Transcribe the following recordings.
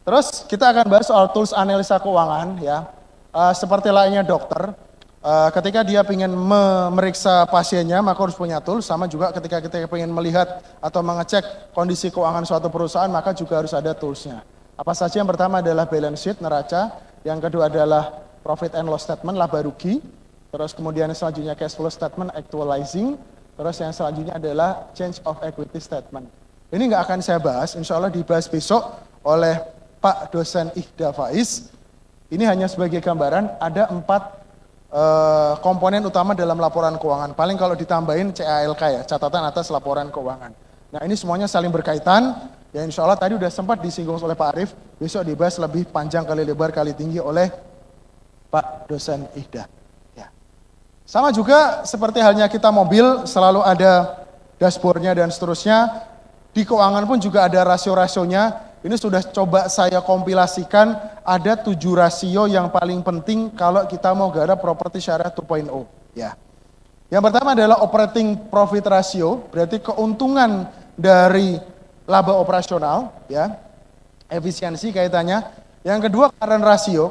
Terus kita akan bahas soal tools analisa keuangan ya. Seperti lainnya dokter, ketika dia ingin memeriksa pasiennya maka harus punya tools. Sama juga ketika kita ingin melihat atau mengecek kondisi keuangan suatu perusahaan maka juga harus ada toolsnya. Apa saja? Yang pertama adalah balance sheet, neraca. Yang kedua adalah profit and loss statement, laba rugi. Terus kemudian selanjutnya cash flow statement, actualizing. Terus yang selanjutnya adalah change of equity statement. Ini nggak akan saya bahas, insya Allah dibahas besok oleh Pak dosen Ihda Faiz. Ini hanya sebagai gambaran, ada 4 komponen utama dalam laporan keuangan. Paling kalau ditambahin CALK ya, catatan atas laporan keuangan. Nah ini semuanya saling berkaitan, ya insya Allah tadi udah sempat disinggung oleh Pak Arief, besok dibahas lebih panjang kali lebar kali tinggi oleh Pak dosen Ihda. Ya. Sama juga seperti halnya kita mobil, selalu ada dashboardnya dan seterusnya. Di keuangan pun juga ada rasio-rasionya. Ini sudah coba saya kompilasikan, ada 7 rasio yang paling penting kalau kita mau garap properti syariah 2.0. Ya. Yang pertama adalah operating profit ratio, berarti keuntungan dari laba operasional, ya, efisiensi kaitannya. Yang kedua current ratio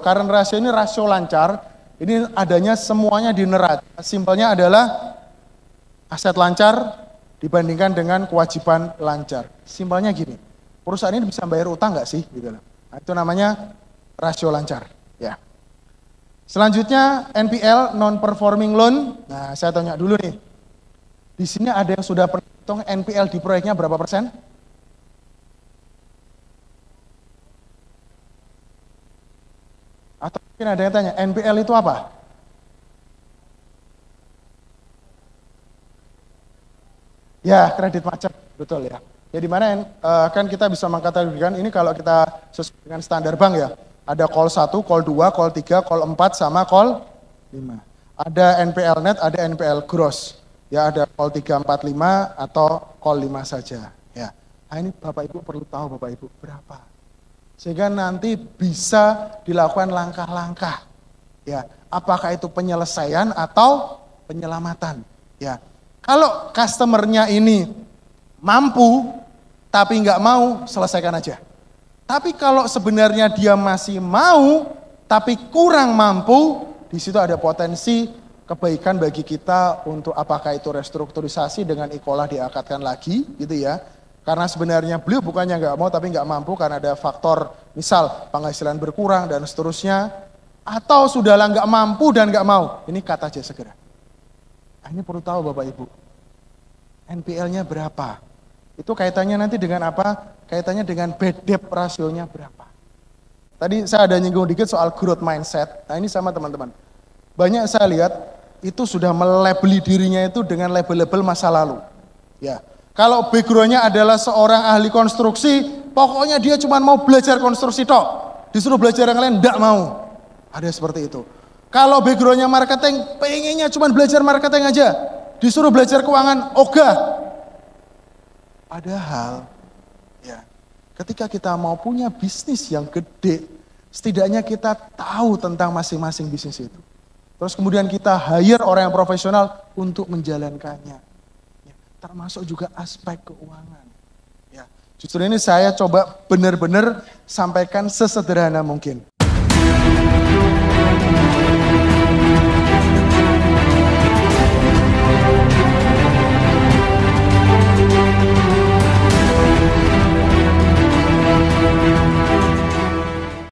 ini rasio lancar, ini adanya semuanya di neraca. Simpelnya adalah aset lancar dibandingkan dengan kewajiban lancar. Simpelnya gini. Perusahaan ini bisa bayar utang nggak sih? Gitu loh. Nah, itu namanya rasio lancar. Ya. Selanjutnya NPL, non-performing loan. Nah, saya tanya dulu nih. Di sini ada yang sudah perhitung NPL di proyeknya berapa persen? Atau mungkin ada yang tanya, NPL itu apa? Ya, kredit macet, betul ya. Ya di mana kan kita bisa mengkategorikan ini kalau kita sesuai dengan standar bank ya. Ada call 1, call 2, call 3, call 4 sama call 5. Ada NPL net, ada NPL gross. Ya ada call 3, 4, 5 atau call 5 saja. Ya. Nah ini Bapak Ibu perlu tahu Bapak Ibu berapa. Sehingga nanti bisa dilakukan langkah-langkah. Ya, apakah itu penyelesaian atau penyelamatan. Ya. Kalau customernya ini mampu, tapi nggak mau, selesaikan aja. Tapi kalau sebenarnya dia masih mau, tapi kurang mampu, di situ ada potensi kebaikan bagi kita untuk apakah itu restrukturisasi dengan ikolah diakatkan lagi, gitu ya. Karena sebenarnya beliau bukannya nggak mau, tapi nggak mampu karena ada faktor, misal penghasilan berkurang dan seterusnya, atau sudahlah nggak mampu dan nggak mau, ini kata aja segera. Nah, ini perlu tahu Bapak Ibu, NPL-nya berapa? Itu kaitannya nanti dengan apa? Kaitannya dengan bad debt rasionya berapa. Tadi saya ada nyinggung dikit soal growth mindset. Nah ini sama teman-teman. Banyak saya lihat itu sudah melabeli dirinya itu dengan label-label masa lalu. Ya, kalau background-nya adalah seorang ahli konstruksi, pokoknya dia cuma mau belajar konstruksi tok. Disuruh belajar yang lain enggak mau. Ada seperti itu. Kalau background-nya marketing, pengennya cuma belajar marketing aja. Disuruh belajar keuangan, ogah. Padahal, ya, ketika kita mau punya bisnis yang gede, setidaknya kita tahu tentang masing-masing bisnis itu. Terus kemudian kita hire orang yang profesional untuk menjalankannya. Ya, termasuk juga aspek keuangan. Ya, justru ini saya coba benar-benar sampaikan sesederhana mungkin.